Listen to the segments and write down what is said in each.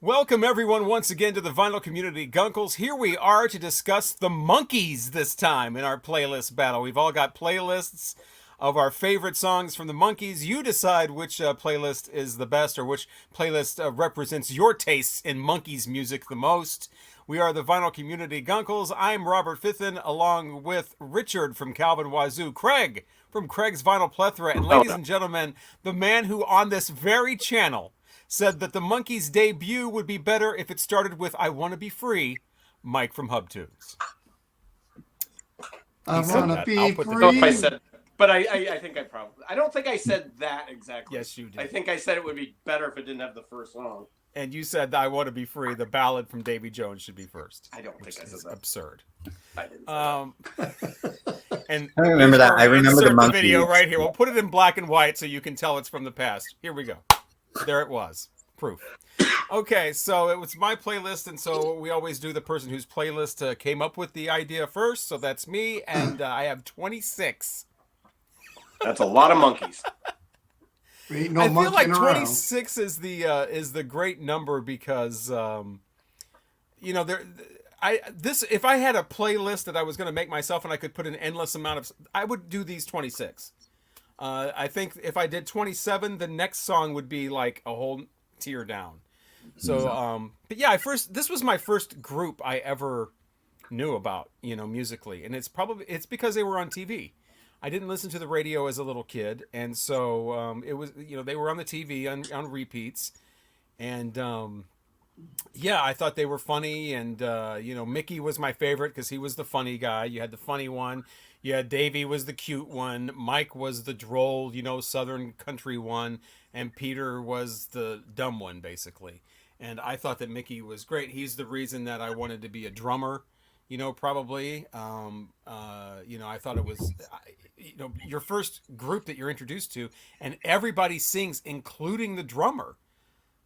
Welcome everyone once again to the Vinyl Community Guncles. Here we are to discuss the Monkees this time in our playlist battle. We've all got playlists of our favorite songs from the Monkees. You decide which playlist is the best or which playlist represents your tastes in Monkees music the most. We are the Vinyl Community Guncles. I'm Robert Fithen along with Richard from Calvin Wazoo, Craig from Craig's Vinyl Plethora, and ladies and gentlemen, the man who on this very channel said that the Monkees' debut would be better if it started with "I Want to Be Free," Mike from HubTunes. I want to be free. I don't know if I said, but I think I don't think I said that exactly. Yes, you did. I think I said it would be better if it didn't have the first song. And you said that "I Want to Be Free," the ballad from Davy Jones, should be first. I don't think I said that. Absurd. I didn't say And I remember that. I remember the Monkees. video right here. We'll put it in black and white so you can tell it's from the past. Here we go. There it was. Proof. Okay, so it was my playlist, and so we always do the person whose playlist came up with the idea first. So that's me, and I have 26. That's a lot of Monkees. Ain't no I feel like monkeying around. 26 is the great number because if I had a playlist that I was going to make myself and I could put an endless amount of, I would do these 26. I think if I did 27, the next song would be like a whole tier down. So, but yeah, this was my first group I ever knew about, musically, and it's because they were on TV. I didn't listen to the radio as a little kid, and so it was, they were on the TV on repeats, and yeah, I thought they were funny, and Mickey was my favorite because he was the funny guy. You had the funny one. Yeah, Davey was the cute one. Mike was the droll, Southern country one. And Peter was the dumb one, basically. And I thought that Mickey was great. He's the reason that I wanted to be a drummer, probably. I thought it was, your first group that you're introduced to. And everybody sings, including the drummer.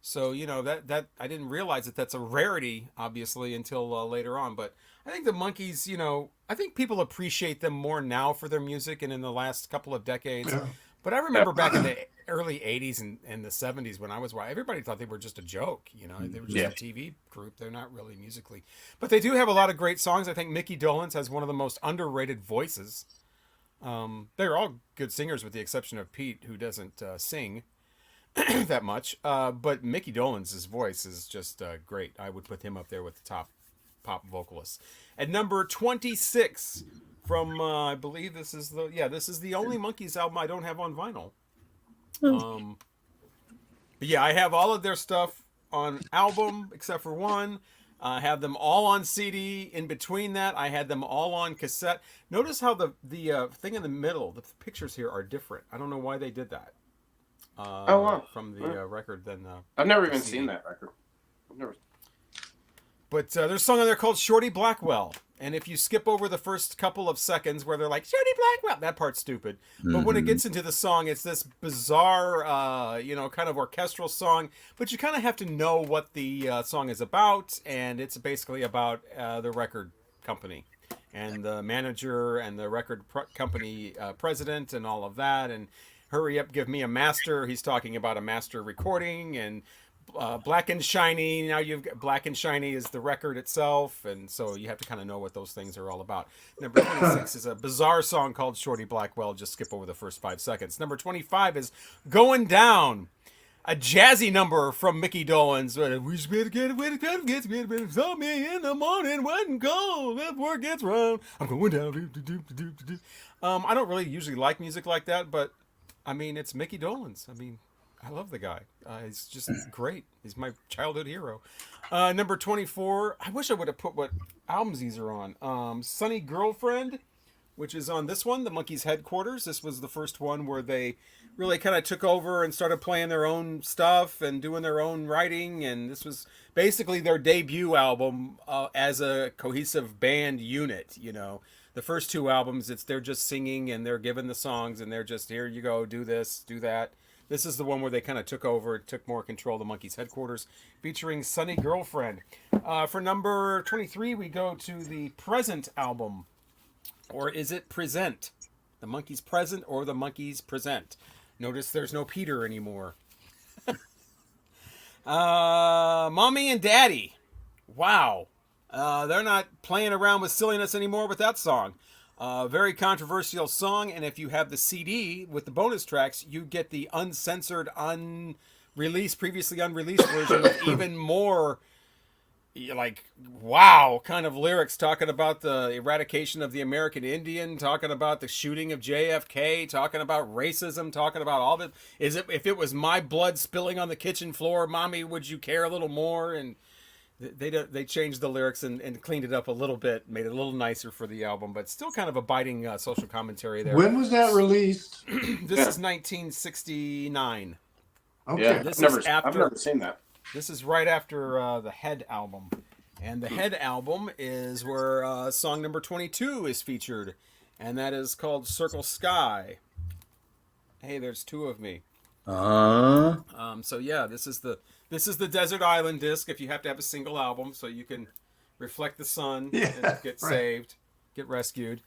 So, that I didn't realize that that's a rarity, obviously, until later on. But I think the Monkees, I think people appreciate them more now for their music and in the last couple of decades. Yeah. But I remember back in the early 80s and the 70s when I was watching, everybody thought they were just a joke. They were just a TV group. They're not really musically. But they do have a lot of great songs. I think Mickey Dolenz has one of the most underrated voices. They're all good singers with the exception of Pete, who doesn't sing that much. But Mickey Dolenz's voice is just great. I would put him up there with the top pop vocalists. At number 26 from I believe this is the only Monkees album I don't have on vinyl. But yeah, I have all of their stuff on album except for one. I have them all on CD. In between that, I had them all on cassette. Notice how the thing in the middle, the pictures here are different. I don't know why they did that. From the record than I've never even seen that record. But there's a song on there called Shorty Blackwell. And if you skip over the first couple of seconds where they're like, Shorty Blackwell, that part's stupid. But when it gets into the song, it's this bizarre, kind of orchestral song. But you kind of have to know what the song is about. And it's basically about the record company and the manager and the record company president and all of that. And hurry up, give me a master. He's talking about a master recording and Black and Shiny. Now you've got Black and Shiny is the record itself, and so you have to kind of know what those things are all about. Number 26 is a bizarre song called Shorty Blackwell. Just skip over the first 5 seconds. Number 25 is Going Down, a jazzy number from Mickey Dolenz. We just better get it when it comes, gets me, but saw me in the morning, wasn't cold, before it gets round. I'm going down. I don't really usually like music like that, but I mean, it's Mickey Dolenz. I mean, I love the guy. He's just great. He's my childhood hero. Number 24. I wish I would have put what albums these are on. Sunny Girlfriend, which is on this one, the Monkees Headquarters. This was the first one where they really kind of took over and started playing their own stuff and doing their own writing. And this was basically their debut album as a cohesive band unit, The first two albums, they're just singing and they're given the songs and they're just, here you go, do this, do that. This is the one where they kind of took over, took more control of the Monkees Headquarters, featuring Sunny Girlfriend. For number 23, we go to the Present album. Or is it Present? The Monkees Present or the Monkees Present? Notice there's no Peter anymore. Mommy and Daddy. Wow. They're not playing around with silliness anymore with that song. Very controversial song, and if you have the CD with the bonus tracks, you get the uncensored, previously unreleased version with even more, like, wow, kind of lyrics talking about the eradication of the American Indian, talking about the shooting of JFK, talking about racism, talking about all of it. If it was my blood spilling on the kitchen floor, Mommy, would you care a little more? And they changed the lyrics and cleaned it up a little bit, made it a little nicer for the album, but still kind of a biting social commentary there. When was that released? This is 1969. Okay. Yeah, This I've is after. never seen that. This is right after the Head album, and the Head album is where song number 22 is featured, and that is called "Circle Sky." Hey, there's two of me. So yeah, this is the Desert Island disc. If you have to have a single album, so you can reflect the sun and get saved, get rescued.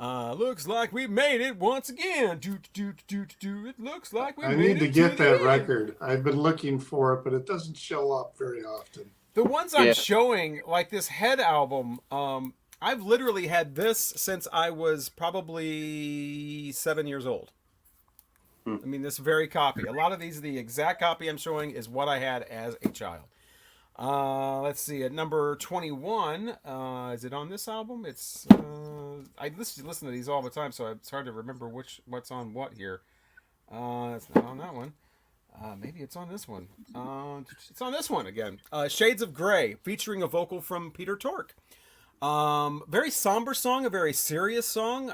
Looks like we made it once again. It looks like we made it. I need to get that record. I've been looking for it, but it doesn't show up very often. The ones I'm showing, like this Head album, I've literally had this since I was probably 7 years old. I mean, this very copy. A lot of these, the exact copy I'm showing is what I had as a child. Let's see, at number 21, is it on this album? It's I listen to these all the time, so it's hard to remember what's on what here. It's not on that one. Maybe it's on this one. It's on this one again. Shades of Grey, featuring a vocal from Peter Tork. Very somber song, a very serious song,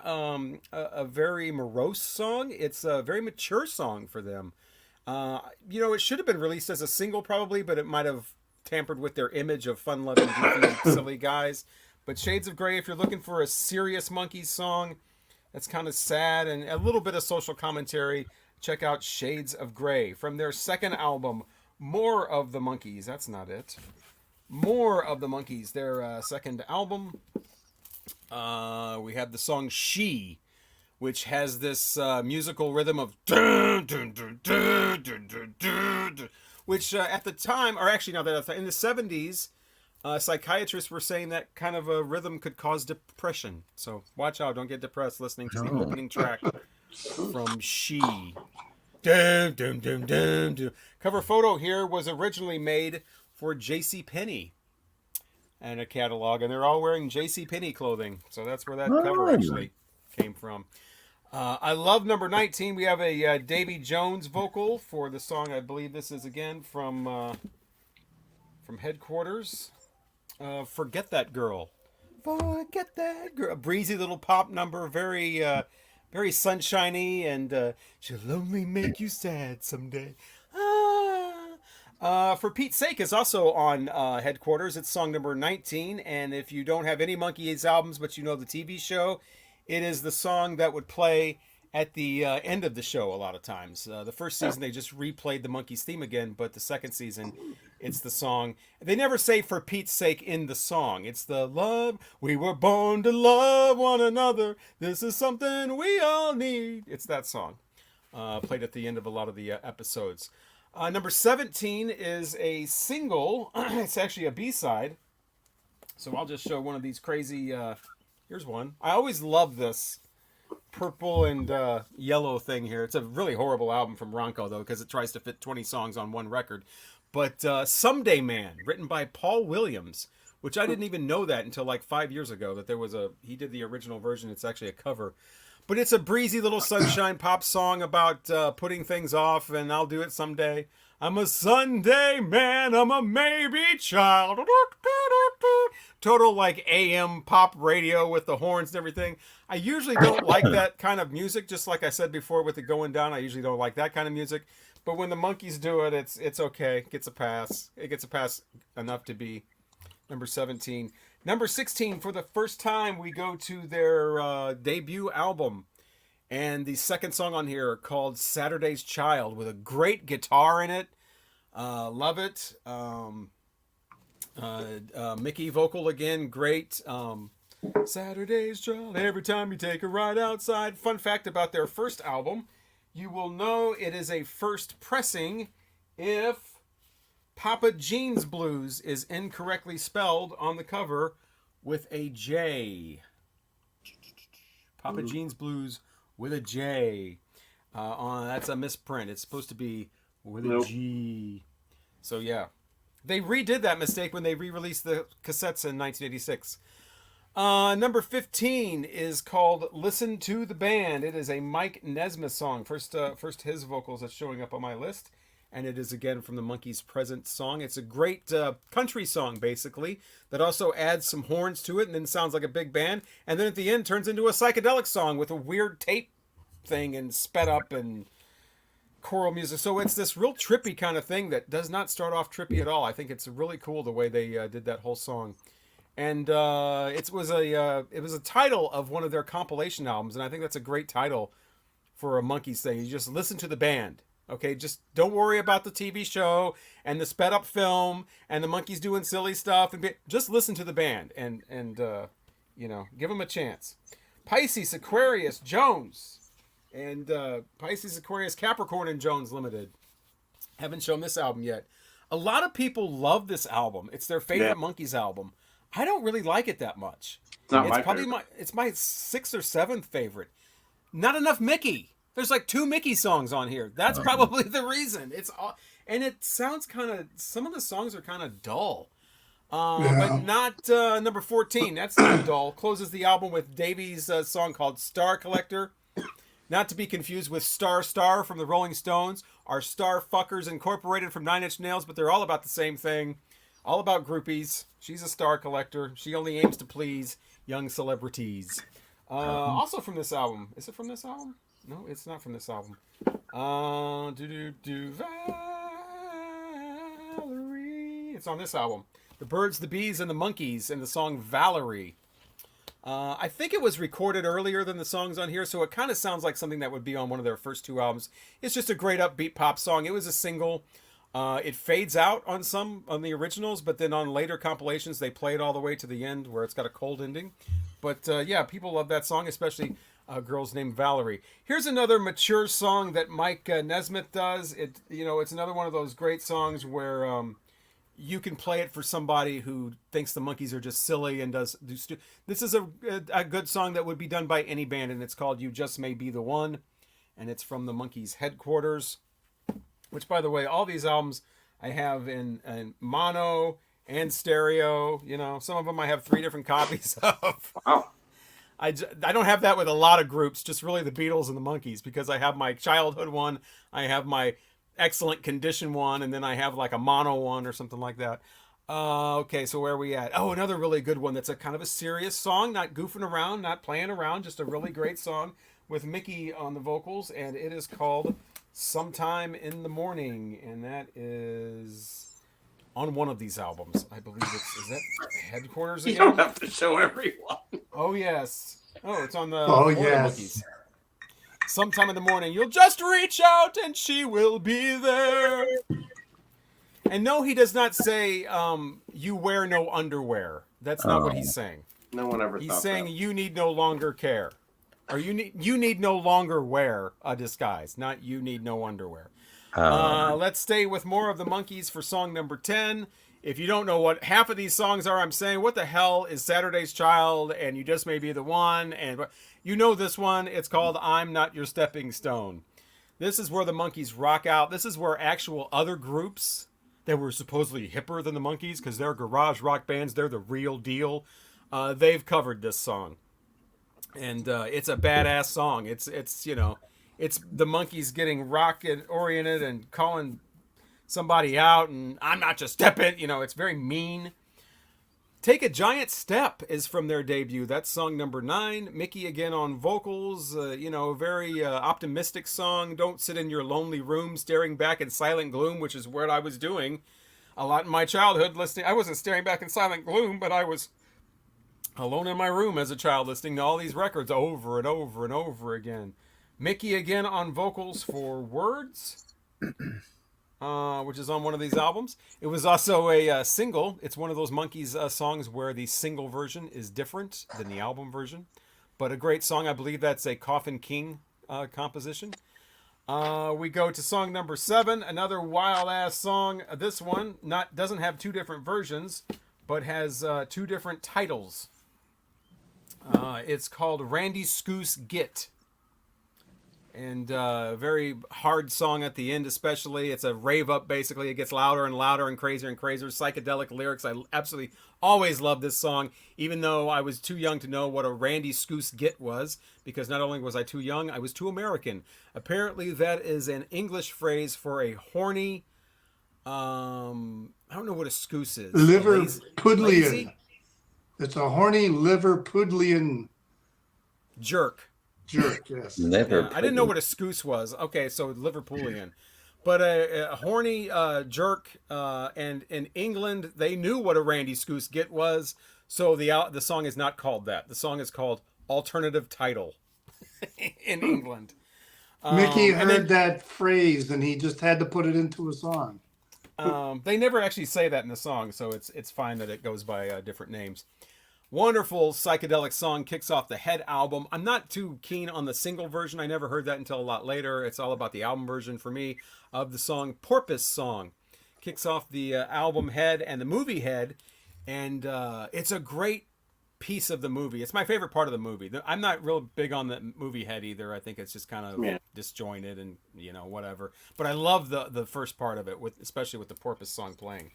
a very morose song. It's a very mature song for them. It should have been released as a single probably, but it might have tampered with their image of fun-loving, goofy, silly guys. But Shades of Grey, if you're looking for a serious Monkees song that's kind of sad and a little bit of social commentary, check out Shades of Grey from their second album, More of the Monkees. That's not it. More of the Monkees, their second album. We have the song She, which has this musical rhythm of dun, dun, dun, dun, dun, dun, dun, dun, which at the time, or actually no, in the 70s, psychiatrists were saying that kind of a rhythm could cause depression. So watch out, don't get depressed listening to the opening track from She. Dun, dun, dun, dun, dun. Cover photo here was originally made for JCPenney and a catalog, and they're all wearing JCPenney clothing. So that's where that cover actually came from. I love number 19. We have a Davy Jones vocal for the song. I believe this is again from Headquarters. Forget That Girl. Forget That Girl. A breezy little pop number, very very sunshiny, and she'll only make you sad someday. For Pete's Sake is also on Headquarters. It's song number 19, and if you don't have any Monkees albums, but you know the TV show, it is the song that would play at the end of the show a lot of times. The first season, they just replayed the Monkees theme again, but the second season, it's the song. They never say For Pete's Sake in the song. It's the love, we were born to love one another. This is something we all need. It's that song. Played at the end of a lot of the episodes. Number 17 is a single. It's actually a B-side. So I'll just show one of these crazy... here's one. I always love this purple and yellow thing here. It's a really horrible album from Ronco, though, because it tries to fit 20 songs on one record. But Someday Man, written by Paul Williams, which I didn't even know that until like 5 years ago, that there was he did the original version. It's actually a cover. But it's a breezy little sunshine pop song about putting things off, and I'll do it someday. I'm a Sunday man, I'm a maybe child. Total like AM pop radio with the horns and everything. I usually don't like that kind of music, just like I said before with it going down. I usually don't like that kind of music. But when the Monkees do it, it's okay. It gets a pass. It gets a pass enough to be number 17. Number 16, for the first time, we go to their debut album. And the second song on here called Saturday's Child with a great guitar in it. Love it. Mickey vocal again, great. Saturday's Child, every time you take a ride outside. Fun fact about their first album, you will know it is a first pressing if Papa Jeans Blues is incorrectly spelled on the cover with a J. Papa Jeans Blues with a J. That's a misprint. It's supposed to be with a G. So yeah, they redid that mistake when they re-released the cassettes in 1986. Number 15 is called "Listen to the Band." It is a Mike Nesmith song. First his vocals that's showing up on my list, and it is again from the Monkees' Present song. It's a great country song, basically, that also adds some horns to it, and then sounds like a big band, and then at the end turns into a psychedelic song with a weird tape thing and sped up and choral music. So it's this real trippy kind of thing that does not start off trippy at all. I think it's really cool the way they did that whole song. And it was a title of one of their compilation albums, and I think that's a great title for a Monkees thing. You just listen to the band, okay? Just don't worry about the TV show and the sped up film and the Monkees doing silly stuff, and just listen to the band and give them a chance. Pisces, Aquarius, Jones, and Pisces, Aquarius, Capricorn, and Jones Limited. Haven't shown this album yet. A lot of people love this album. It's their favorite Monkees album. I don't really like it that much. It's probably my 6th or 7th favorite. Not enough Mickey. There's like 2 Mickey songs on here. That's probably the reason. And it sounds kind of, some of the songs are kind of dull. But not number 14. That's not dull. Closes the album with Davies' song called "Star Collector." Not to be confused with "Star Star" from the Rolling Stones, or "Star Fuckers Incorporated" from Nine Inch Nails, but they're all about the same thing. All about groupies. She's a star collector. She only aims to please young celebrities. Also from this album. Is it from this album? No, it's not from this album. Valerie. It's on this album. The Birds, the Bees, and the Monkees, and the song "Valerie." I think it was recorded earlier than the songs on here, so it kind of sounds like something that would be on one of their first 2 albums. It's just a great upbeat pop song. It was a single. It fades out on the originals, but then on later compilations they play it all the way to the end where it's got a cold ending. But yeah, people love that song, especially a girl's named Valerie. Here's another mature song that Mike Nesmith does. It's another one of those great songs where you can play it for somebody who thinks the Monkees are just silly and this is a good song that would be done by any band, and it's called "You Just May Be the One," and it's from the Monkees' Headquarters. Which, by the way, all these albums I have in mono and stereo. Some of them I have 3 different copies of. Wow. I don't have that with a lot of groups, just really the Beatles and the Monkees, because I have my childhood one, I have my excellent condition one, and then I have like a mono one or something like that. Okay, so where are we at? Oh, another really good one that's a kind of a serious song, not goofing around, not playing around, just a really great song with Mickey on the vocals, and it is called "Sometime in the Morning," and that is on one of these albums. I believe is that Headquarters again? You don't have to show everyone. Oh, yes. Oh, it's on the yes. Monkees. "Sometime in the morning, you'll just reach out and she will be there." And no, he does not say, "You wear no underwear." That's not what he's saying. No one ever He's thought saying, that. "You need no longer care." Or you need no longer wear a disguise, not "you need no underwear." Let's stay with more of the Monkees for song number 10. If you don't know what half of these songs are, I'm saying, what the hell is "Saturday's Child" and "You Just May Be the One"? And you know this one. It's called "I'm Not Your Stepping Stone." This is where the Monkees rock out. This is where actual other groups that were supposedly hipper than the Monkees, because they're garage rock bands, they're the real deal, they've covered this song. And it's a badass song. It's the Monkees getting rock oriented and calling somebody out, and "I'm not just stepping." It's very mean. "Take a Giant Step" is from their debut. That's song number 9. Mickey again on vocals. A very optimistic song. "Don't sit in your lonely room staring back in silent gloom," which is what I was doing a lot in my childhood listening. I wasn't staring back in silent gloom, but I was alone in my room as a child listening to all these records over and over and over again. Mickey again on vocals for "Words," which is on one of these albums. It was also a single. It's one of those Monkees songs where the single version is different than the album version. But a great song. I believe that's a Coffin King composition. We go to song number 7, another wild ass song. This one doesn't have 2 different versions, but has 2 different titles. It's called Randy Scoose Git. And very hard song at the end, especially. It's a rave up, basically. It gets louder and louder and crazier and crazier. Psychedelic lyrics. I absolutely always loved this song, even though I was too young to know what a Randy Scoose Git was, because not only was I too young, I was too American. Apparently, that is an English phrase for a horny, I don't know what a scoose is. Liverpudlian. It's a horny Liverpudlian jerk. Jerk, yes. Yeah, I didn't know what a scoose was. Okay, so Liverpoolian. But a horny jerk, and in England, they knew what a Randy Scoose Git was, so the song is not called that. The song is called Alternative Title in England. Mickey heard that phrase, and he just had to put it into a song. They never actually say that in the song, so it's fine that it goes by different names. Wonderful psychedelic song, kicks off the Head album. I'm not too keen on the single version. I never heard that until a lot later. It's all about the album version for me of the song Porpoise Song. Kicks off the album Head and the movie Head, and it's a great piece of the movie. It's my favorite part of the movie. I'm not real big on the movie Head either. I think it's just kind of disjointed and whatever. But I love the first part of it, especially with the Porpoise Song playing.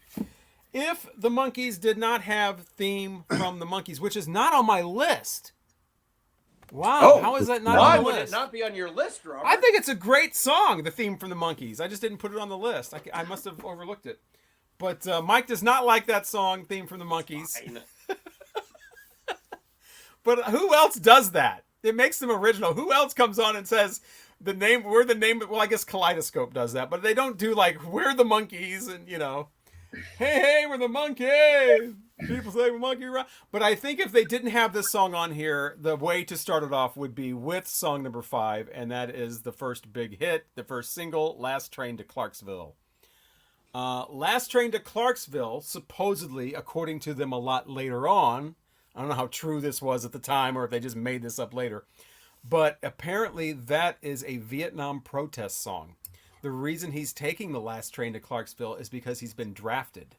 If the Monkees did not have theme from the Monkees, which is not on my list. Wow, how is that not on Why the would list? it not be on your list, Robert? I think it's a great song, the theme from the Monkees. I just didn't put it on the list. I must have overlooked it. But Mike does not like that song, theme from the Monkees. But who else does that? It makes them original. Who else comes on and says we're the name? Well, I guess Kaleidoscope does that, but they don't do like we're the Monkees and hey, we're the Monkees. People say we're Monkey Rock. But I think if they didn't have this song on here, the way to start it off would be with song number 5, and that is the first big hit, the first single, Last Train to Clarksville. Last Train to Clarksville, supposedly, according to them a lot later on, I don't know how true this was at the time or if they just made this up later, but apparently that is a Vietnam protest song. The reason he's taking the last train to Clarksville is because he's been drafted.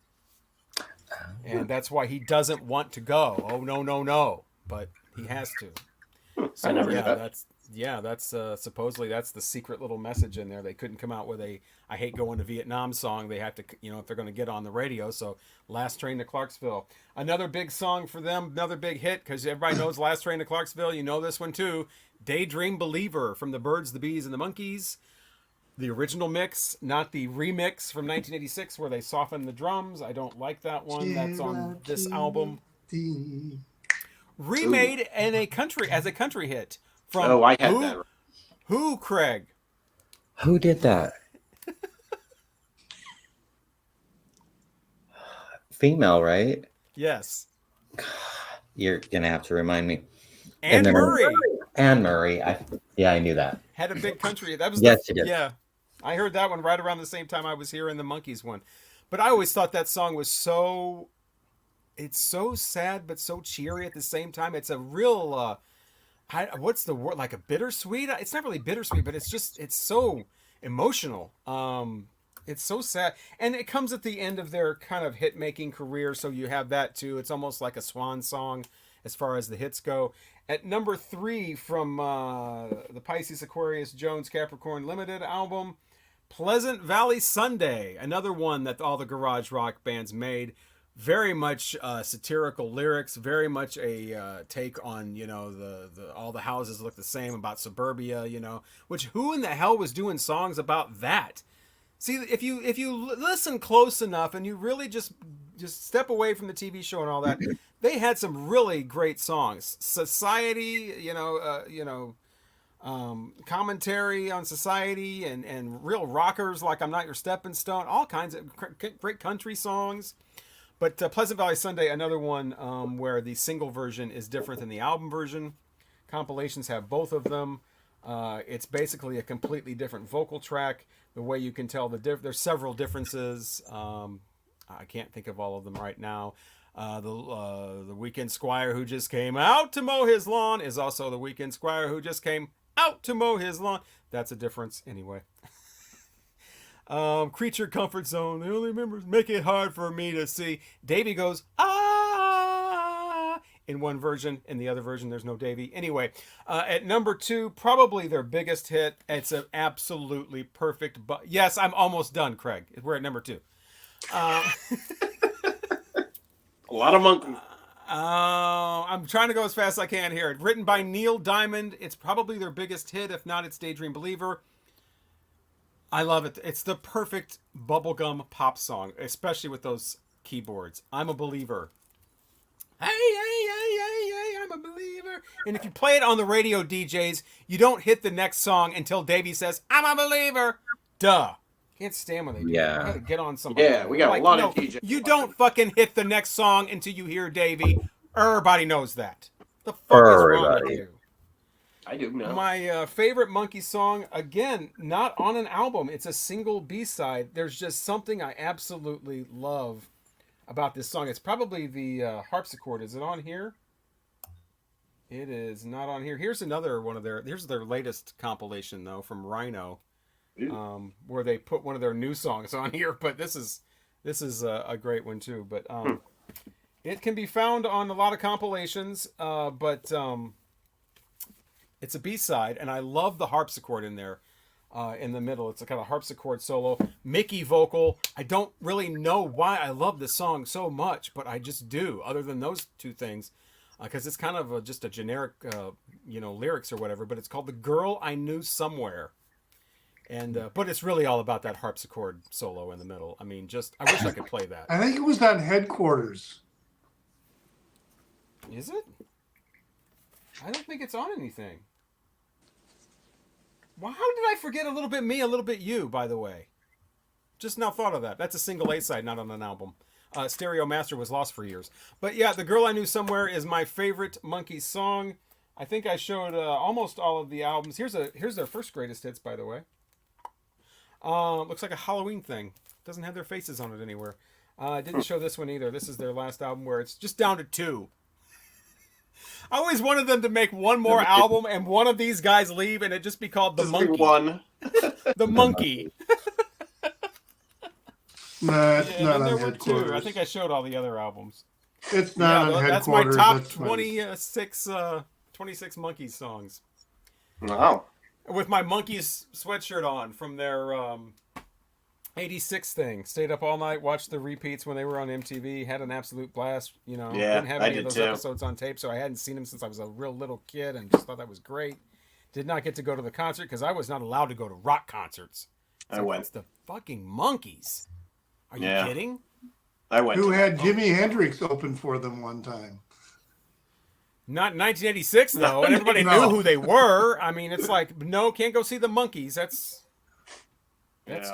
And that's why he doesn't want to go. Oh, no. But he has to. So, I never knew that. That's supposedly that's the secret little message in there. They couldn't come out with a I hate going to Vietnam song. They have to, if they're going to get on the radio. So Last Train to Clarksville. Another big song for them, another big hit, because everybody knows Last Train to Clarksville. You know this one too. Daydream Believer from the Birds, the Bees, and the Monkees. The original mix, not the remix from 1986 where they softened the drums. I don't like that one. That's on this album. Remade in a country hit from I had that. Who, Craig? Who did that? Female, right? Yes. You're gonna have to remind me. Anne Murray. Anne Murray. I knew that. Had a big country. That was she did. Yeah. I heard that one right around the same time I was hearing the Monkees one. But I always thought that song was it's so sad but so cheery at the same time. It's a real what's the word, like a bittersweet? It's not really bittersweet, but it's so emotional. It's so sad. And it comes at the end of their kind of hit-making career, so you have that too. It's almost like a swan song as far as the hits go. At number 3 from the Pisces, Aquarius, Jones, Capricorn Limited album, Pleasant Valley Sunday, another one that all the garage rock bands made. Very much satirical lyrics, very much a take on, the all the houses look the same, about suburbia, which who in the hell was doing songs about that? See, if you listen close enough and you really just step away from the TV show and all that, they had some really great songs. Society, commentary on society and real rockers like I'm Not Your Stepping Stone, all kinds of great country songs. But Pleasant Valley Sunday, another one where the single version is different than the album version. Compilations have both of them. It's basically a completely different vocal track. The way you can tell there's several differences. I can't think of all of them right now. The Weekend Squire who just came out to mow his lawn is also the Weekend Squire who just came out to mow his lawn. That's a difference anyway. Creature comfort zone. The only members make it hard for me to see. Davy goes, ah, in one version. In the other version, there's no Davy. Anyway, at number 2, probably their biggest hit. It's an absolutely perfect. Yes, I'm almost done, Craig. We're at number 2. A lot of Monkees. I'm trying to go as fast as I can here. Written by Neil Diamond. It's probably their biggest hit. If not, it's Daydream Believer. I love it. It's the perfect bubblegum pop song, especially with those keyboards. I'm a believer. Hey, hey, hey, hey, hey, I'm a believer. And if you play it on the radio, DJs, you don't hit the next song until Davey says, I'm a believer. Duh. Can't stand when they do that. I gotta get on somebody. Yeah, we got a lot of DJs. You don't fucking hit the next song until you hear Davey. Everybody knows that. The fuck is wrong with you? I do know. My favorite Monkees song, again, not on an album. It's a single B-side. There's just something I absolutely love about this song. It's probably the harpsichord. Is it on here? It is not on here. Here's another one of here's their latest compilation, though, from Rhino, where they put one of their new songs on here. But this is a great one, too. But it can be found on a lot of compilations, but... it's a B-side, and I love the harpsichord in there, in the middle. It's a kind of harpsichord solo. Mickey vocal. I don't really know why I love this song so much, but I just do, other than those two things, because it's kind of just a generic, lyrics or whatever, but it's called The Girl I Knew Somewhere. And but it's really all about that harpsichord solo in the middle. I mean, I wish I could play that. I think it was on Headquarters. Is it? I don't think it's on anything. Well, how did I forget A Little Bit Me, A Little Bit You, by the way? Just now thought of that. That's a single A-side, not on an album. Stereo Master was lost for years. But yeah, The Girl I Knew Somewhere is my favorite Monkees song. I think I showed almost all of the albums. Here's their first greatest hits, by the way. Looks like a Halloween thing. Doesn't have their faces on it anywhere. I didn't show this one either. This is their last album where it's just down to 2. I always wanted them to make one more album and one of these guys leave and it just be called The Monkey. One. The Monkey. No, it's not on there were Headquarters. 2. I think I showed all the other albums. It's not on that's my Headquarters. top That's 26 Monkees songs. Wow. With my Monkees sweatshirt on from their 86 thing. Stayed up all night, watched the repeats when they were on MTV, had an absolute blast. Didn't have any of those episodes on tape, so I hadn't seen them since I was a real little kid and just thought that was great. Did not get to go to the concert because I was not allowed to go to rock concerts. I went. It's the fucking Monkees. Are you kidding? I went. Who had Jimi Hendrix open for them one time? Not in 1986, though. Everybody No. knew who they were. I mean, it's like, no, can't go see the Monkees. That's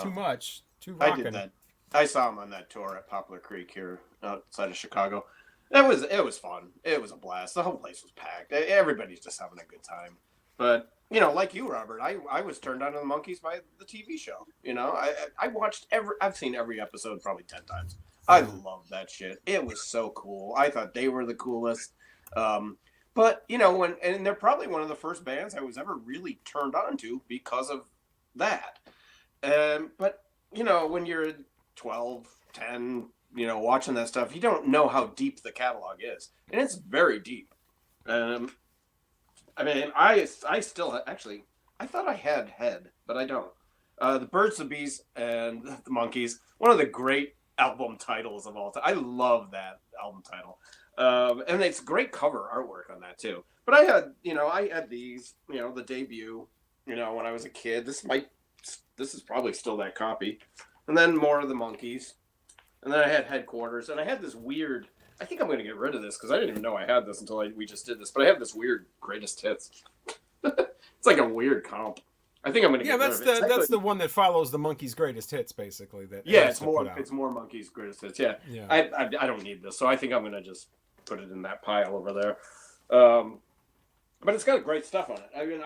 too much. Too rockin'. I did that. I saw him on that tour at Poplar Creek here outside of Chicago. It was fun. It was a blast. The whole place was packed. Everybody's just having a good time. But like you, Robert, I was turned on to the Monkees by the TV show. I watched I've seen every episode probably 10 times. I love that shit. It was so cool. I thought they were the coolest. But and they're probably one of the first bands I was ever really turned on to because of that. But when you're 12, 10, watching that stuff, you don't know how deep the catalog is. And it's very deep. I mean, I still, actually, I thought I had Head, but I don't. The Birds, the Bees, and the Monkees, one of the great album titles of all time. I love that album title. And it's great cover artwork on that, too. But I had these, the debut, when I was a kid. This is probably still that copy. And then more of the Monkees. And then I had Headquarters. And I had this weird... I think I'm going to get rid of this because I didn't even know I had this until we just did this. But I have this weird greatest hits. It's like a weird comp. I think I'm going to get rid of it. That's the one that follows the Monkees' greatest hits, basically. It's more Monkees' greatest hits. Yeah. I don't need this. So I think I'm going to just put it in that pile over there. But it's got great stuff on it. I mean,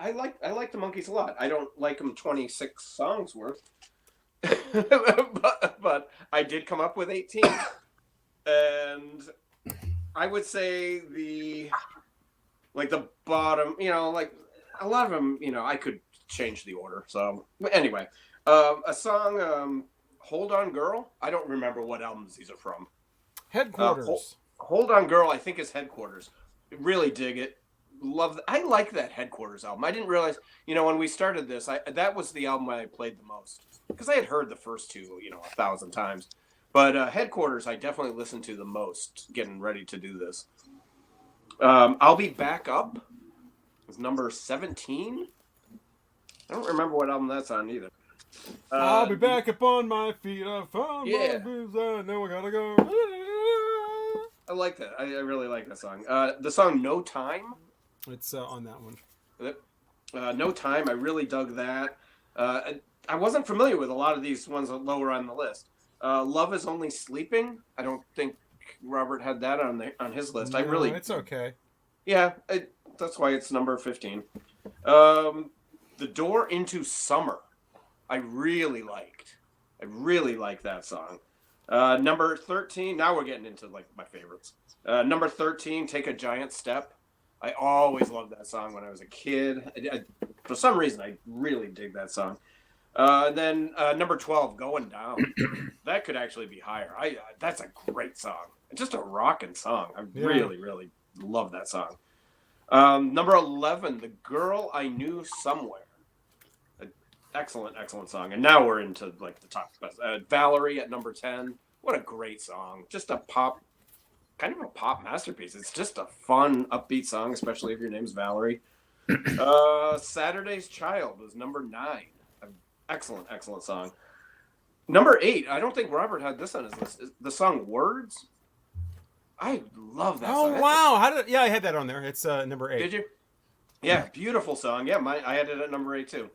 I like the Monkees a lot. I don't like them 26 songs worth, but I did come up with 18, and I would say the bottom, a lot of them, I could change the order. So but anyway, a song, "Hold On Girl." I don't remember what albums these are from. Headquarters. Hold On Girl, I think is Headquarters. Really dig it. I like that Headquarters album. I didn't realize, when we started this, that was the album I played the most because I had heard the first two, 1,000 times. But Headquarters, I definitely listened to the most getting ready to do this. I'll Be Back Up is number 17. I don't remember what album that's on either. I'll be back up on my feet. I found Yeah. my boots. I know I gotta go. I like that. I really like that song. The song "No Time." It's on that one. No Time. I really dug that. I wasn't familiar with a lot of these ones lower on the list. Love Is Only Sleeping. I don't think Robert had that on his list. No, I really. It's okay. Yeah, that's why it's number 15. The Door Into Summer. I really liked that song. Number 13. Now we're getting into like my favorites. Number 13. Take a Giant Step. I always loved that song when I was a kid. For some reason, I really dig that song. Then number 12, Going Down. That could actually be higher. That's a great song. Just a rocking song. I really, really love that song. Number 11, The Girl I Knew Somewhere. Excellent, excellent song. And now we're into like the top. Valerie at number 10. What a great song. Just a pop, kind of a pop masterpiece. It's just a fun, upbeat song, especially if your name's Valerie. Saturday's Child was number 9. Excellent, excellent song. Number 8, I don't think Robert had this on his list. Is the song Words. I love that song. Oh, wow. I had that on there. It's number 8. Did you? Yeah, beautiful song. Yeah, I had it at number 8 too.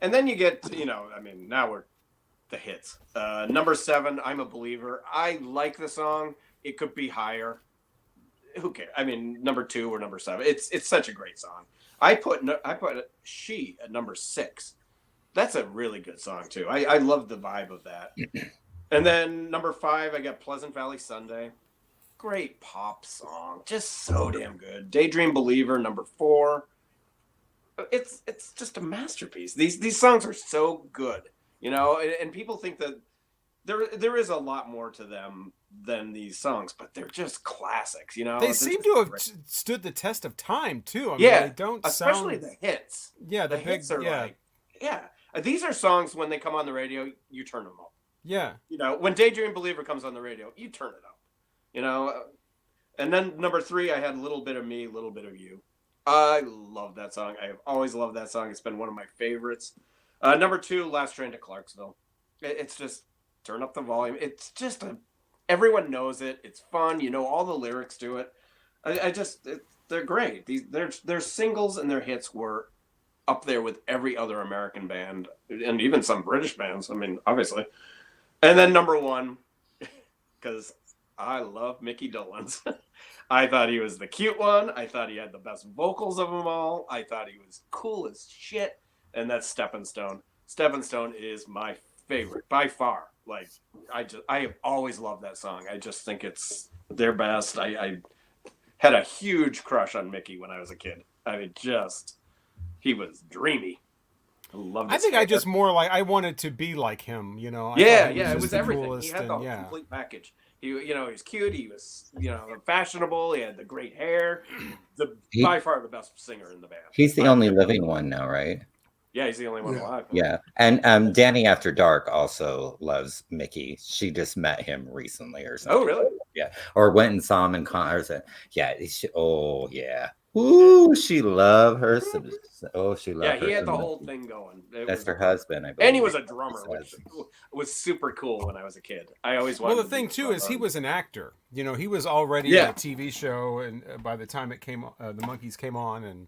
And then you get, now we're the hits. Number 7, I'm a Believer. I like the song. It could be higher. Who cares? Number 2 or number 7. It's such a great song. I put She at number 6. That's a really good song too. I love the vibe of that. And then number 5, I got Pleasant Valley Sunday. Great pop song. Just so damn good. Daydream Believer, number 4. It's just a masterpiece. These songs are so good, and people think that there is a lot more to them than these songs, but they're just classics, They seem to have stood the test of time too. They don't especially sound... the hits. Yeah, the hits are these are songs when they come on the radio, you turn them up. Yeah. When Daydream Believer comes on the radio, you turn it up. And then number 3, I had A Little Bit of Me, A Little Bit of You. I love that song. I have always loved that song. It's been one of my favorites. Number 2, Last Train to Clarksville. It's just turn up the volume. It's just everyone knows it. It's fun. All the lyrics to it. They're great. Their singles and their hits were up there with every other American band and even some British bands. Obviously. And then number 1, because I love Mickey Dolenz. I thought he was the cute one. I thought he had the best vocals of them all. I thought he was cool as shit. And that's Steppin' Stone. Steppin' Stone is my favorite by far. Like, I have always loved that song. I just think it's their best. I had a huge crush on Mickey when I was a kid. He was dreamy. I think I just more like I wanted to be like him, It was everything. He had the complete package. He was cute. He was, fashionable. He had the great hair. By far the best singer in the band. He's the only living one now, right? Yeah, he's the only one alive. Yeah, and Danny After Dark also loves Mickey. She just met him recently or something. Oh, really? Yeah, or went and saw him in concert. Yeah. Oh, yeah. Ooh, she loved her. Oh, she loved her. Yeah, he had the whole thing going. That's her husband, I believe. And he was a drummer, which was super cool when I was a kid. I always wanted. Well, the thing too is he was an actor. He was already in a TV show, and by the time it came, the Monkees came on, and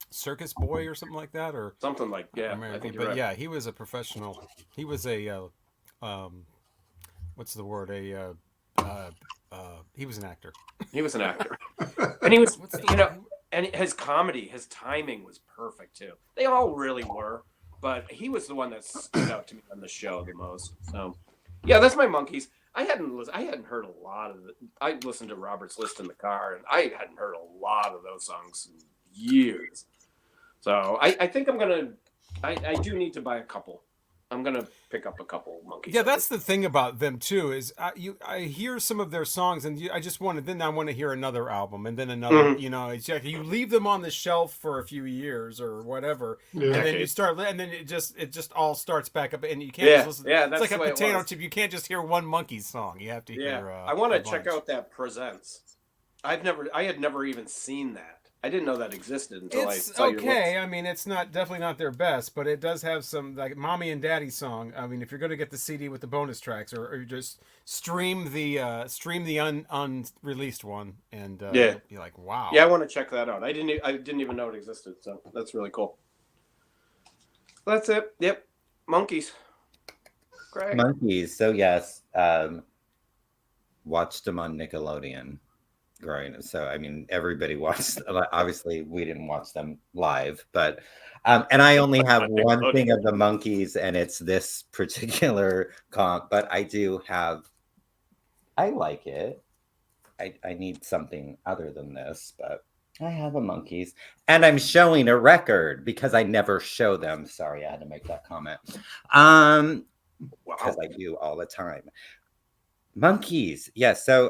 Circus Boy or something like that, or something like I think you're right. Yeah, he was a professional. He was a what's the word? He was an actor. He was an actor, and he was and his comedy, his timing was perfect too. They all really were, but he was the one that stood out to me on the show the most. So, yeah, that's my Monkees. I hadn't heard a lot of it. I listened to Robert's list in the car, and I hadn't heard a lot of those songs in years. So I think I'm gonna. I do need to buy a couple. I'm gonna pick up a couple Monkees. Yeah, that's the thing about them too. Is I hear some of their songs, and I just want to. Then I want to hear another album, and then another. Mhm. You know, it's like you leave them on the shelf for a few years or whatever, Yeah. and then you Decades. start, and then it just all starts back up, and you can't Yeah, just listen. yeah, It's that's like a the way it potato was. chip. You can't just hear one Monkees song. You have to Yeah, hear. I want a to check bunch. out that Presents. I had never even seen that. I didn't know that existed until I It's saw your okay. list. I mean, it's definitely not their best, but it does have some like "Mommy and Daddy" song. I mean, if you're going to get the CD with the bonus tracks, or just stream the unreleased one, and Yeah, you'll be like, wow. yeah, I want to check that out. I didn't even know it existed, so that's really cool. That's it. Yep, Monkees. Great. Monkees. So yes, watched them on Nickelodeon growing up. So I mean, everybody watched. Obviously, we didn't watch them live, but and I only have one thing of the Monkees, and it's this particular comp. But I do have. I like it. I need something other than this, but I have a Monkees, and I'm showing a record because I never show them. Sorry, I had to make that comment. Because Wow. I do all the time. Monkees, yes. So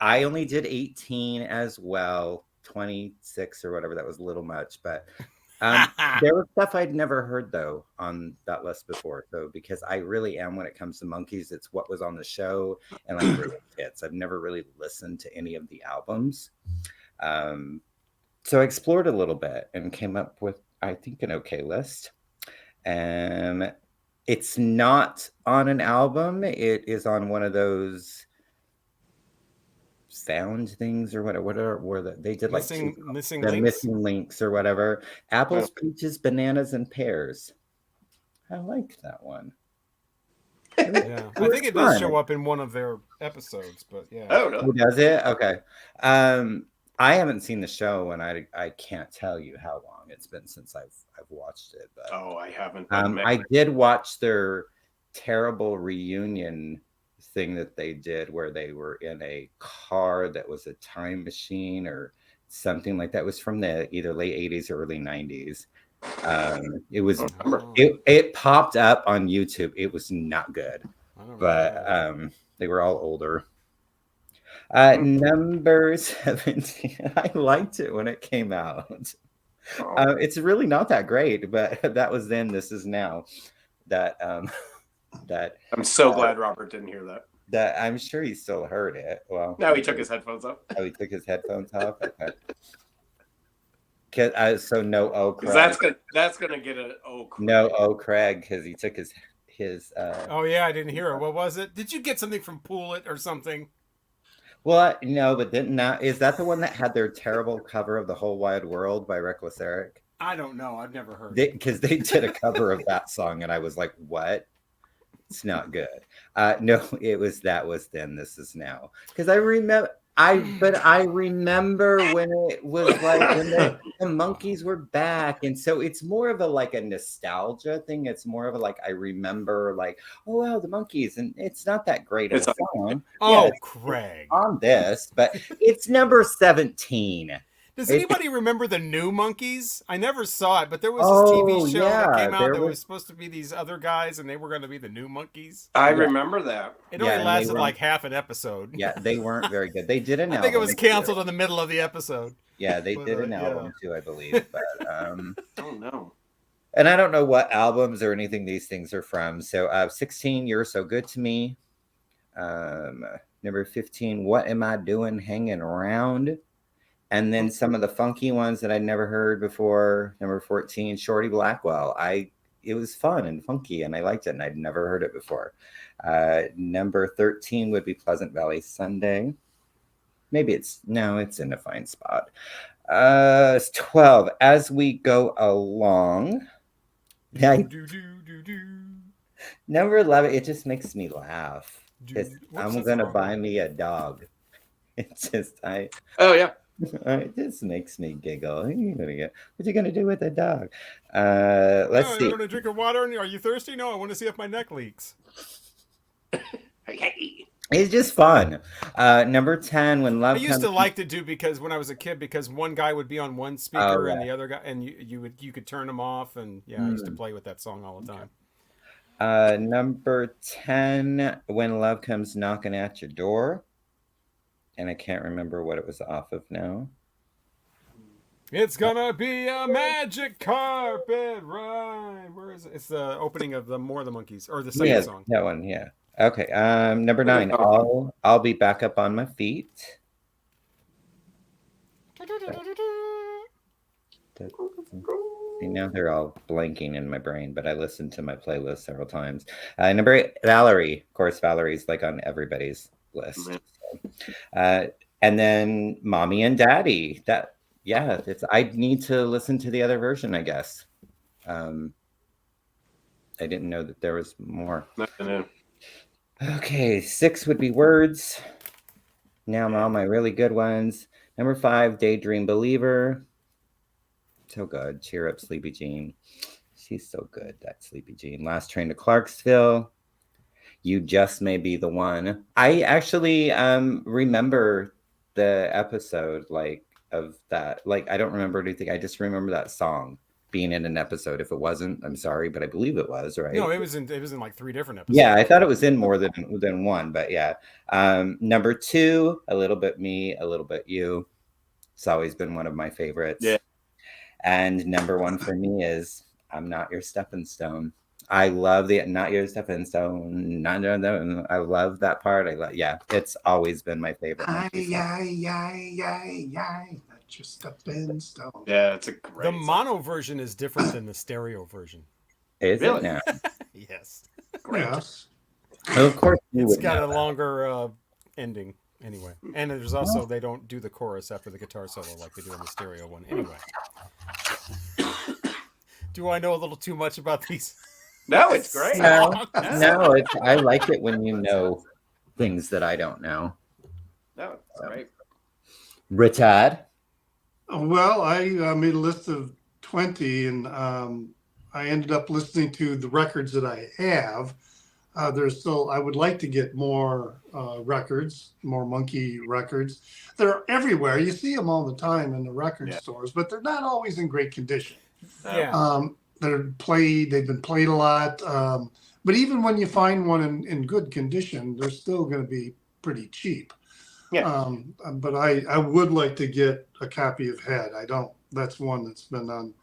I only did 18 as well, 26 or whatever. That was a little much, but there was stuff I'd never heard though on that list before. So because I really am when it comes to Monkees, it's what was on the show and like greatest hits. I've never really listened to any of the albums. So I explored a little bit and came up with I think an okay list. It's not on an album. It is on one of those sound things or whatever where they did like missing the links. missing links or whatever. Apples, peaches, bananas, and pears. I liked that one. Yeah, I think it does show up in one of their episodes, but yeah. Oh, really? Who does it? Okay. I haven't seen the show, and I can't tell you how long it's been since I've watched it. But Oh, I haven't. I did watch their terrible reunion thing that they did where they were in a car that was a time machine or something like that. It was from the either late 80s or early 90s. It was it popped up on YouTube. It was not good, but they were all older. Number 17. I liked it when it came out. It's really not that great, but that was then. This is now. That that I'm so glad Robert didn't hear that. That I'm sure he still heard it. Well, no, he took his headphones off. Oh, he took his headphones off. Okay. So no, Craig. That's gonna get an Craig. No, Craig, because he took his. Oh yeah, I didn't hear it. What was it? Did you get something from Pool It or something? Well, no, but is that the one that had their terrible cover of "The Whole Wide World" by Reckless Eric? I don't know. I've never heard. Because they did a cover of that song, and I was like, "What? It's not good." No, that was then. This is now. Because I remember. I remember when it was like when the Monkees were back, and so it's more of a nostalgia thing. It's more of I remember oh wow, the Monkees, and it's not that great of a song. Oh, yeah, Craig, on this, but it's number 17. Does anybody remember the new Monkees? I never saw it, but there was this TV show that came out that was supposed to be these other guys, and they were going to be the new Monkees. I remember that. It only lasted like half an episode. Yeah, they weren't very good. They did an album. I think it was canceled in the middle of the episode. Yeah, they did an album too, I believe. But oh no. And I don't know what albums or anything these things are from. So 16, You're So Good to Me. Number 15, What Am I Doing Hanging Around? And then some of the funky ones that I'd never heard before. Number 14, Shorty Blackwell. It was fun and funky, and I liked it, and I'd never heard it before. Number 13 would be Pleasant Valley Sunday. Maybe it's in a fine spot. 12, As We Go Along. Number 11, it just makes me laugh. I'm gonna buy me a dog. It's just Oh yeah. It just makes me giggle. What you gonna do with a dog? Let's see. I'm gonna drink your water. Are you thirsty? No, I want to see if my neck leaks. It's just fun. Number 10, When I Love used Comes. to like to do because when I was a kid, because one guy would be on one Oh, speaker and yeah. the other guy, and you could turn them off, and yeah, I used to Mm. play with that song all the time. Number 10, When Love Comes Knocking at Your Door. And I can't remember what it was off of now. It's gonna be a magic carpet ride. Where is it? It's the opening of the More the Monkees, or the second Yeah, song. that one, yeah. Okay. Number 9, I'll Be Back Up on My Feet. See, now they're all blanking in my brain, but I listened to my playlist several times. Number 8, Valerie. Of course, Valerie's like on everybody's list. So. And then Mommy and Daddy. I need to listen to the other version, I guess. I didn't know that there was more. Okay, 6 would be Words. Now all my really good ones. Number 5, Daydream Believer. So good. Cheer up, Sleepy Jean. She's so good, that Sleepy Jean. Last Train to Clarksville. You Just May Be the One. I actually remember the episode of that. I don't remember anything. I just remember that song being in an episode. If it wasn't, I'm sorry, but I believe it was, right? No, it was in like 3 different episodes. Yeah, I thought it was in more than one, but yeah. Number 2, A Little Bit Me, A Little Bit You. It's always been one of my favorites. Yeah. And number 1 for me is I'm Not Your Stepping Stone. I love the Not Your Stepping Stone. I love that part. It's always been my favorite. Not your stepping stone. Yeah, it's a great The song. mono version is different than the stereo version. Is Really? it now? Yes. Great. Yes. Of course, It's got a longer ending anyway. And there's also, they don't do the chorus after the guitar solo like they do in the stereo one. Anyway. Do I know a little too much about these? No, it's great. No, I like it when you know things that I don't know. No, it's great. Richard? Well, I made a list of 20, and I ended up listening to the records that I have. I would like to get more records, more Monkee records. They're everywhere. You see them all the time in the record stores, but they're not always in great condition. Yeah. They've been played a lot. But even when you find one in good condition, they're still going to be pretty cheap. Yeah. But I would like to get a copy of Head. That's one that's been on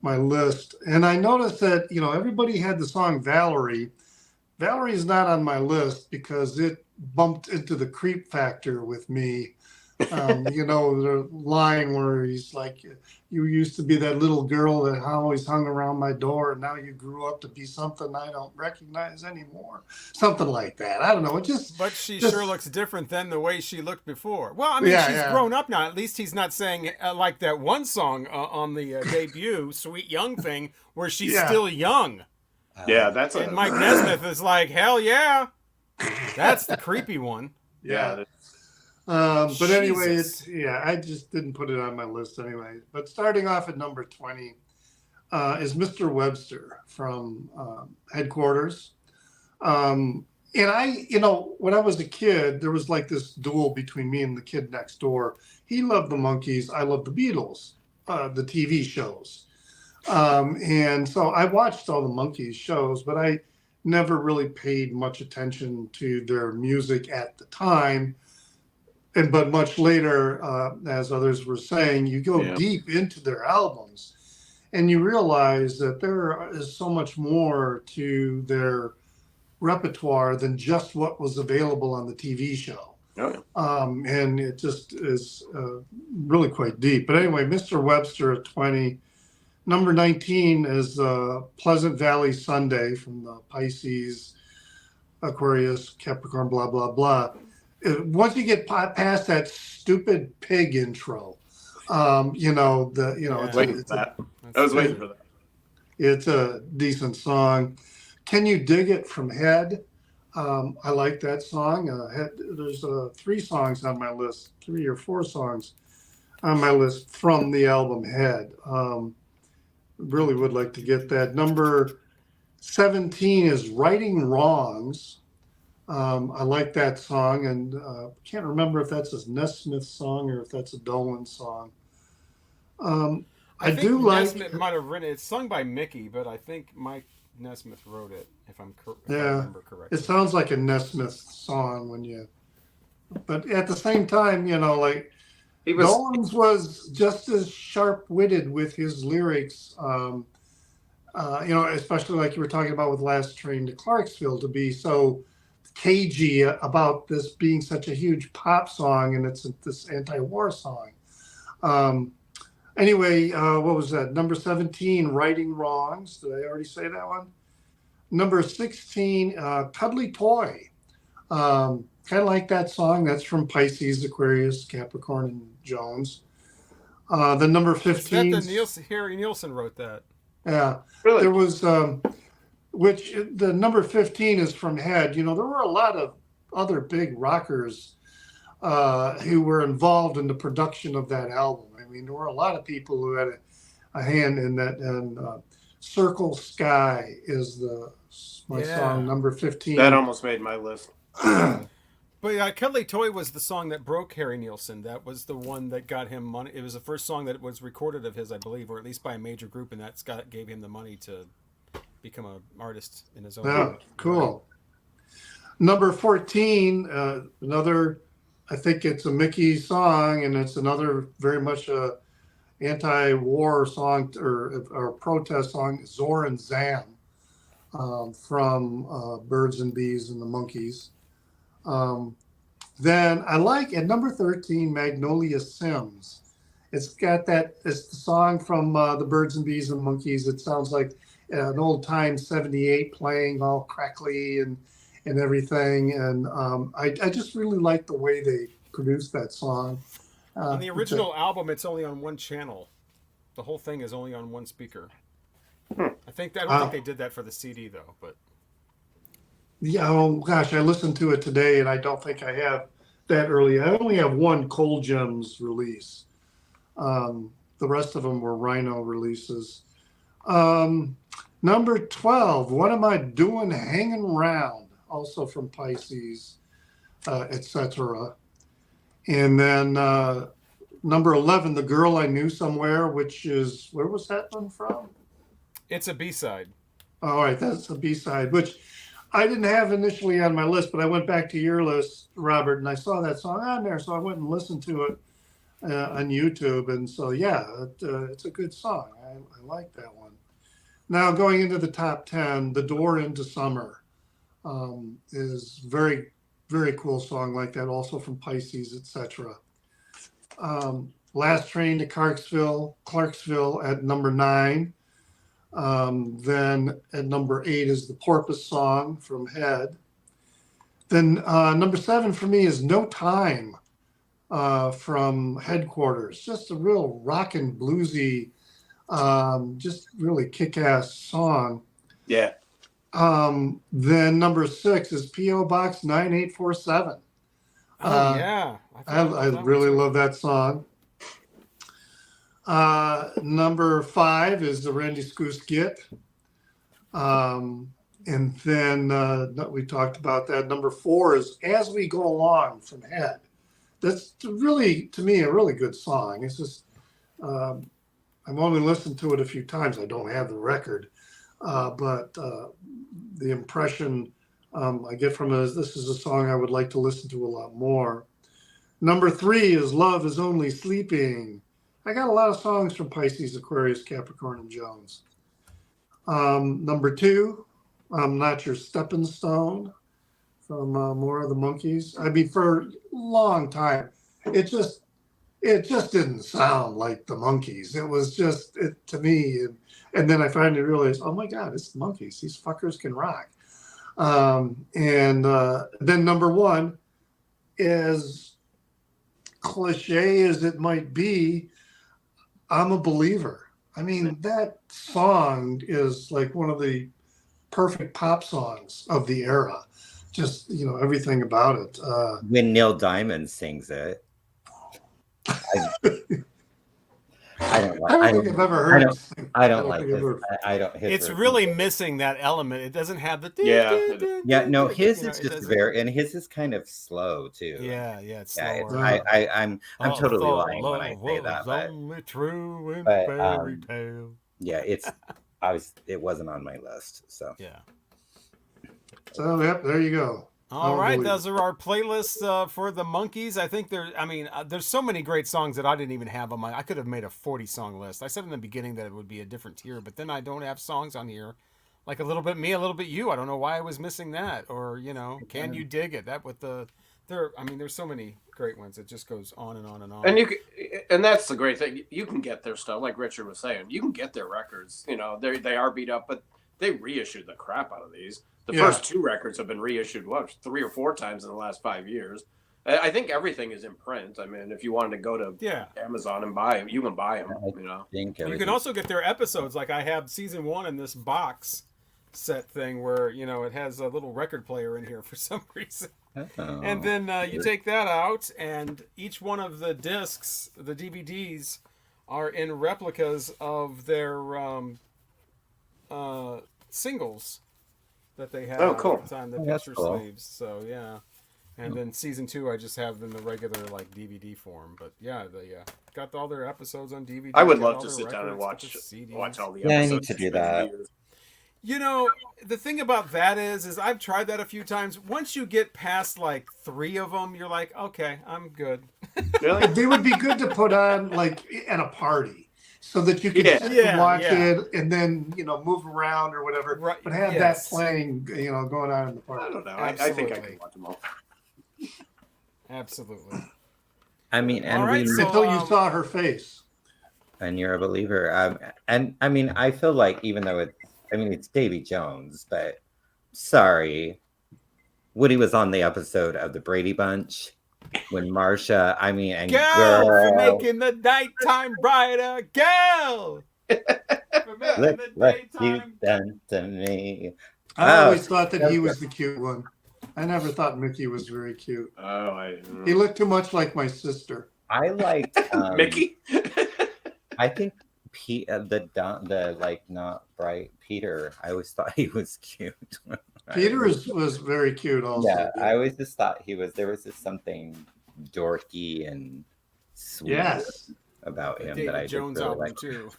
my list. And I noticed that, everybody had the song Valerie. Valerie is not on my list because it bumped into the creep factor with me. The line where he's like, you used to be that little girl that always hung around my door, and now you grew up to be something I don't recognize anymore. Something like that. I don't know. But she sure looks different than the way she looked before. Well, I mean, she's grown up now. At least he's not saying like that one song on the debut, Sweet Young Thing, where she's still young. Yeah, that's and Mike Nesmith is like, hell yeah. That's the creepy one. Yeah. But anyway, I just didn't put it on my list anyway. But starting off at number 20 is Mr. Webster from Headquarters. And when I was a kid, there was like this duel between me and the kid next door. He loved the Monkees. I loved the Beatles, the TV shows. And so I watched all the Monkees shows, but I never really paid much attention to their music at the time. But much later, as others were saying, you go deep into their albums and you realize that there is so much more to their repertoire than just what was available on the TV show. And it just is really quite deep. But anyway, Mr. Webster at 20. Number 19 is Pleasant Valley Sunday from the Pisces, Aquarius, Capricorn, blah, blah, blah. Once you get past that stupid pig intro, I was waiting for that. It's a decent song. Can You Dig It from Head? I like that song. There's 3 songs on my list, 3 or 4 songs on my list from the album Head. Really would like to get that. Number 17 is Righting Wrongs I like that song, and can't remember if that's a Nesmith song or if that's a Dolan song. I I think do like, Nesmith might have written it. It's sung by Mickey, but I think Mike Nesmith wrote it, if I yeah, remember it correctly. sounds like a Nesmith song when you, but at the same time, like He was Dolan's was just as sharp-witted with his lyrics. Especially like you were talking about with Last Train to Clarksville, to be so cagey about this being such a huge pop song, and it's this anti-war song. Um, anyway, what was that? Number 17, Righting Wrongs. Did I already say that one? Number 16, Cuddly Toy. Kind of like that song. That's from Pisces, Aquarius, Capricorn, and Jones. The number Is that 15, Harry Nielsen wrote that? yeah, really there was, which the number 15 is from Head. There were a lot of other big rockers who were involved in the production of that album. I mean, there were a lot of people who had a hand in that. And Circle Sky is my song Yeah. number that 15. almost made my list. But Cuddly Toy was the song that broke Harry Nielsen. That was the one that got him money. It was the first song that was recorded of his, I believe, or at least by a major group, and gave him the money to become an artist in his own Yeah, right. cool. Number 14, another, I think it's a Mickey song, and it's another very much a anti-war song or protest song, Zor and Zam, from Birds and Bees and the Monkees. Um, then I like at number 13, Magnolia Sims. It's the song from the Birds and Bees and Monkees. It sounds like an old time 78 playing all crackly and everything. And I just really like the way they produced that song. On the original album, it's only on one channel. The whole thing is only on one speaker. I don't think they did that for the CD though, but Yeah, oh gosh, I listened to it today, and I don't think I have that early. I only have one Cold Gems release. The rest of them were Rhino releases. Um, Number 12, What Am I Doing Hanging Around? Also from Pisces, etc. And then number 11, The Girl I Knew Somewhere, which is, where was that one from? it's a B-side. All right, that's the B-side, which I didn't have initially on my list, but I went back to your list, Robert, and I saw that song on there, so I went and listened to it on YouTube. And so, yeah, it's a good song. I like that one. Now, going into the top 10, The Door into Summer is very, very cool song like that, also from Pisces, etc. Last Train to Clarksville at number 9. Then at number 8 is the Porpoise Song from Head. Then number 7 for me is No Time from Headquarters. Just a real rock and bluesy, just really kick-ass song. Yeah. Then number 6 is P.O. Box 9847. Oh yeah, I really love that song. Number 5 is the Randy Scoose Git. And then we talked about that. Number 4 is As We Go Along from Head. That's really, to me, a really good song. It's just, I've only listened to it a few times. I don't have the record. But the impression I get from it is this is a song I would like to listen to a lot more. Number 3 is Love Is Only Sleeping. I got a lot of songs from Pisces, Aquarius, Capricorn, and Jones. Number 2, Not Your Stepping Stone from more of the Monkees. I mean, for a long time, it just didn't sound like the Monkees. It was just to me, and then I finally realized, oh my God, it's the Monkees. These fuckers can rock. And then number 1 is, cliche as it might be, I'm a Believer. I mean, that song is like one of the perfect pop songs of the era. Just, everything about it. When Neil Diamond sings it. I don't like. I I don't think I've don't. ever I heard. don't. I don't think like I've his. ever. I don't. His It's version. really missing that element. It doesn't have the Yeah. Yeah, no, his you know, is it just doesn't. very, and his is kind of slow too. Yeah, yeah, it's Yeah, it's, slower. I'm I totally thought lying when I love say was that, only true in but fairy tale. yeah, it wasn't on my list, so Yeah. So yep, there you go. All I'll right, believe those are our playlists for the Monkees. I think there's so many great songs that I didn't even have on my. I could have made a 40-song list. I said in the beginning that it would be a different tier, but then I don't have songs on here, like A Little Bit Me, A Little Bit You. I don't know why I was missing that, or Can You Dig It? That with the there's so many great ones. It just goes on and on and on. And that's the great thing. You can get their stuff, like Richard was saying. You can get their records. They are beat up, but they reissued the crap out of these. The first 2 records have been reissued 3 or 4 times in the last 5 years. I think everything is in print. I mean, if you wanted to go to Amazon and buy them, you can buy them. You can also get their episodes. Like I have season 1 in this box set thing where it has a little record player in here for some reason. Oh, and then you take that out, and each one of the discs, the DVDs, are in replicas of their singles that they have on the picture sleeves. So yeah, and then season 2 I just have in the regular like DVD form. But yeah, they got all their episodes on DVD. I would love to sit down and watch all the episodes. Yeah, I need to do that. The thing about that is I've tried that a few times. Once you get past like 3 of them, you're like, okay, I'm good. Really? They would be good to put on like at a party, so that you can sit and watch it and then move around or whatever. Right. But have that playing, going on in the party. I don't know. I think I can watch them all. Absolutely. I mean, and until you saw her face. And you're a believer. And I mean, I feel like even though it's Davy Jones, but sorry, Woody was on the episode of the Brady Bunch when Marcia, and girl, making the nighttime brighter, girl. Look what you've done to me. I always thought that he was the cute one. I never thought Mickey was very cute. He looked too much like my sister. I liked Mickey. I think the like not bright Peter. I always thought he was cute. Peter was very cute also. Yeah, I always just thought there was just something dorky and sweet about him that I Jones really album liked. too.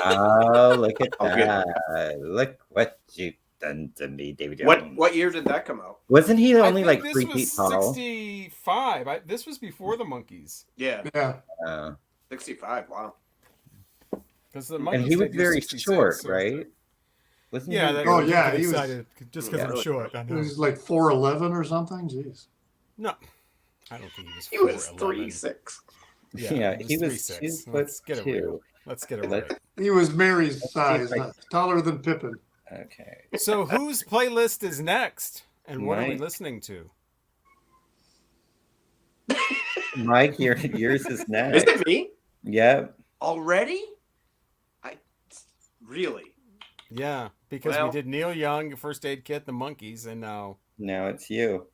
Oh, look at that! Look what you've done to me, David Jones. What year did that come out? Wasn't he only like this 3 was feet tall? 65. This was before the Monkees. Yeah. 65. Wow. Because the and he was very short, right? Wasn't he? He was just because I'm short. He was like 4'11" or something. Jeez. No, I don't think he was. He was 3'6". Yeah, he was 3'6". 2'2". Let's get it right. He was Mary's size, taller than Pippin. Okay. So whose playlist is next, and what are we listening to? Mike, yours is next. Is it me? Yep. Already? Really? Yeah, because we did Neil Young, First Aid Kit, the Monkees, and now it's you.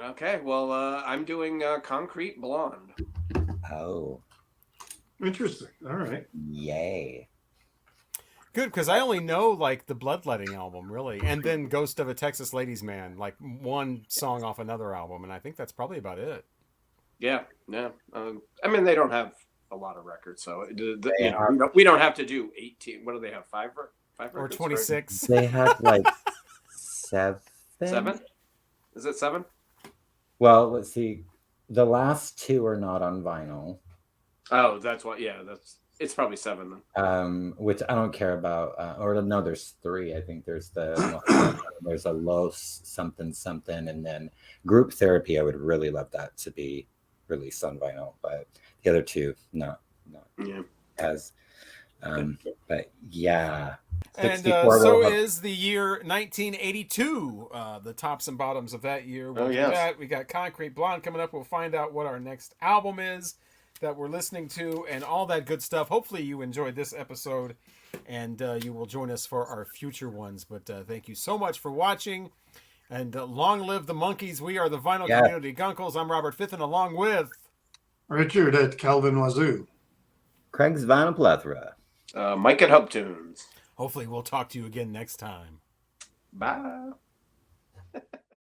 Okay, well, I'm doing Concrete Blonde. Oh. Interesting. All right. Yay. Good, because I only know like the Bloodletting album, really, and then Ghost of a Texas Ladies Man, like one song off another album, and I think that's probably about it. Yeah. They don't have a lot of records, so we don't have to do 18. What do they have? 5 records? Or 26? They have like 7. 7? Is it 7? Well, let's see. The last 2 are not on vinyl. Oh, that's what. Yeah, it's probably 7 then. Which I don't care about. Or no, there's 3. I think there's there's a Los something, and then Group Therapy. I would really love that to be released on vinyl, but the other 2 not as. But yeah. And so is the year 1982. The tops and bottoms of that year. We'll do that. We got Concrete Blonde coming up. We'll find out what our next album is that we're listening to and all that good stuff. Hopefully you enjoyed this episode and you will join us for our future ones. But thank you so much for watching. And long live the Monkees. We are the Vinyl Community Guncles. I'm Robert Fitton along with Richard at Calvin Wazoo. Craig's Vinyl Plethora. Mike at Hub Tunes. Hopefully, we'll talk to you again next time. Bye.